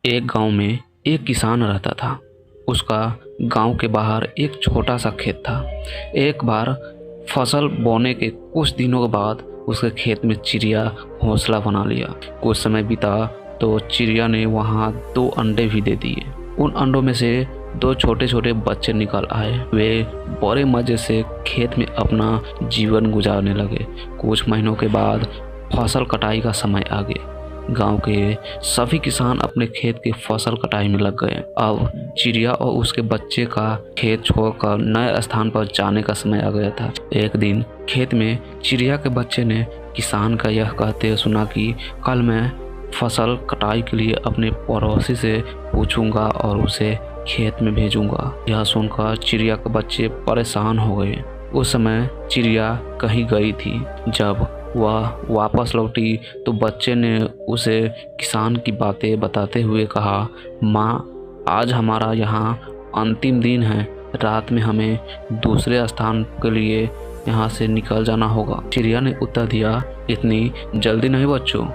एक गांव में एक किसान रहता था। उसका गांव के बाहर एक छोटा सा खेत था। एक बार फसल बोने के कुछ दिनों के बाद उसके खेत में चिड़िया घोंसला बना लिया। कुछ समय बीता तो चिड़िया ने वहां 2 अंडे भी दे दिए। उन अंडों में से 2 छोटे छोटे बच्चे निकल आए। वे बड़े मजे से खेत में अपना जीवन गुजारने लगे। कुछ महीनों के बाद फसल कटाई का समय आ गया। गांव के सभी किसान अपने खेत की फसल कटाई में लग गए। अब चिड़िया और उसके बच्चे का खेत छोड़कर नए स्थान पर जाने का समय आ गया था। एक दिन खेत में चिड़िया के बच्चे ने किसान का यह कहते सुना कि कल मैं फसल कटाई के लिए अपने पड़ोसी से पूछूंगा और उसे खेत में भेजूंगा। यह सुनकर चिड़िया के बच्चे परेशान हो गए। उस समय चिड़िया कहीं गई थी। जब वह वापस लौटी तो बच्चे ने उसे किसान की बातें बताते हुए कहा, माँ, आज हमारा यहाँ अंतिम दिन है। रात में हमें दूसरे स्थान के लिए यहाँ से निकल जाना होगा। चिड़िया ने उत्तर दिया, इतनी जल्दी नहीं बच्चों,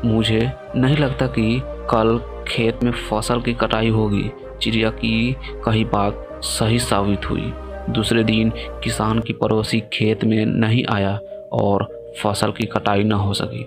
मुझे नहीं लगता कि कल खेत में फसल की कटाई होगी। चिड़िया की कही बात सही साबित हुई। दूसरे दिन किसान की पड़ोसी खेत में नहीं आया और फसल की कटाई न हो सकी।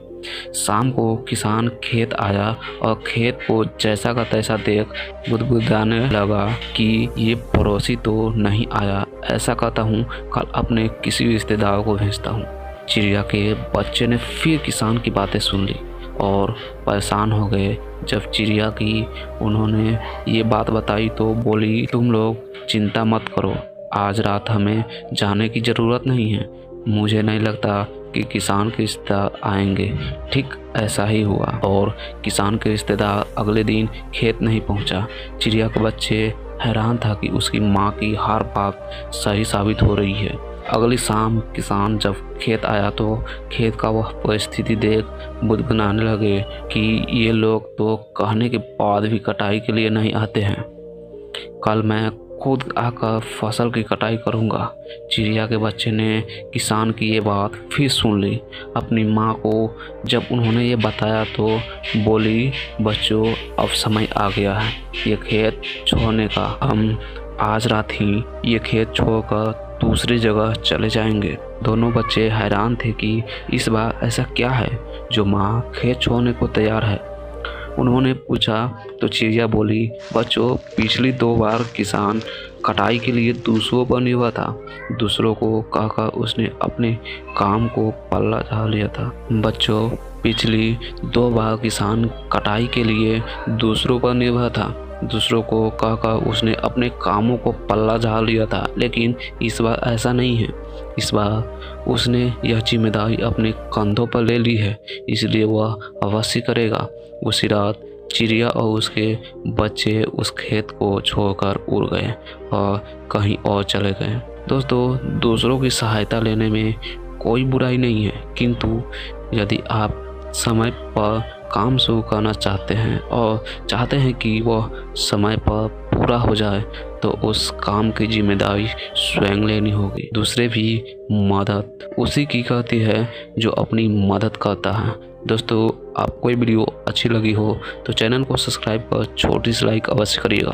शाम को किसान खेत आया और खेत को जैसा का तैसा देख गुदगुदाने लगा कि ये पड़ोसी तो नहीं आया। ऐसा कहता हूँ कल अपने किसी रिश्तेदार को भेजता हूँ। चिड़िया के बच्चे ने फिर किसान की बातें सुन ली और परेशान हो गए। जब चिड़िया की उन्होंने ये बात बताई तो बोली, तुम लोग चिंता मत करो, आज रात हमें जाने की ज़रूरत नहीं है। मुझे नहीं लगता कि किसान के रिश्तेदार आएंगे। ठीक ऐसा ही हुआ और किसान के रिश्तेदार अगले दिन खेत नहीं पहुंचा। चिड़िया के बच्चे हैरान था कि उसकी माँ की हर बात सही साबित हो रही है। अगली शाम किसान जब खेत आया तो खेत का वह परिस्थिति देख बुदबुदाने लगे कि ये लोग तो कहने के बाद भी कटाई के लिए नहीं आते हैं। कल मैं खुद आकर फसल की कटाई करूंगा। चिड़िया के बच्चे ने किसान की ये बात फिर सुन ली। अपनी माँ को जब उन्होंने ये बताया तो बोली, बच्चों, अब समय आ गया है ये खेत छोड़ने का। हम आज रात ही ये खेत छोड़कर दूसरी जगह चले जाएंगे। दोनों बच्चे हैरान थे कि इस बार ऐसा क्या है जो माँ खेत छोड़ने को तैयार है। उन्होंने पूछा तो चिड़िया बोली, बच्चों, पिछली 2 बार किसान कटाई के लिए दूसरों पर निर्भर था। दूसरों को कहकर उसने अपने काम को पल्ला झाड़ लिया था। बच्चों, पिछली 2 बार किसान कटाई के लिए दूसरों पर निर्भर था। दूसरों को कहकर उसने अपने कामों को पल्ला झाड़ लिया था। लेकिन इस बार ऐसा नहीं है। इस बार उसने यह जिम्मेदारी अपने कंधों पर ले ली है, इसलिए वह अवश्य करेगा। उसी रात चिड़िया और उसके बच्चे उस खेत को छोड़कर उड़ गए और कहीं और चले गए। दोस्तों, दूसरों की सहायता लेने में कोई बुराई नहीं है, किंतु यदि आप समय पर काम शुरू करना चाहते हैं और चाहते हैं कि वह समय पर पूरा हो जाए तो उस काम की जिम्मेदारी स्वयं लेनी होगी। दूसरे भी मदद उसी की करती है जो अपनी मदद करता है। दोस्तों, आपको ये वीडियो अच्छी लगी हो तो चैनल को सब्सक्राइब कर छोटी सी लाइक अवश्य करिएगा।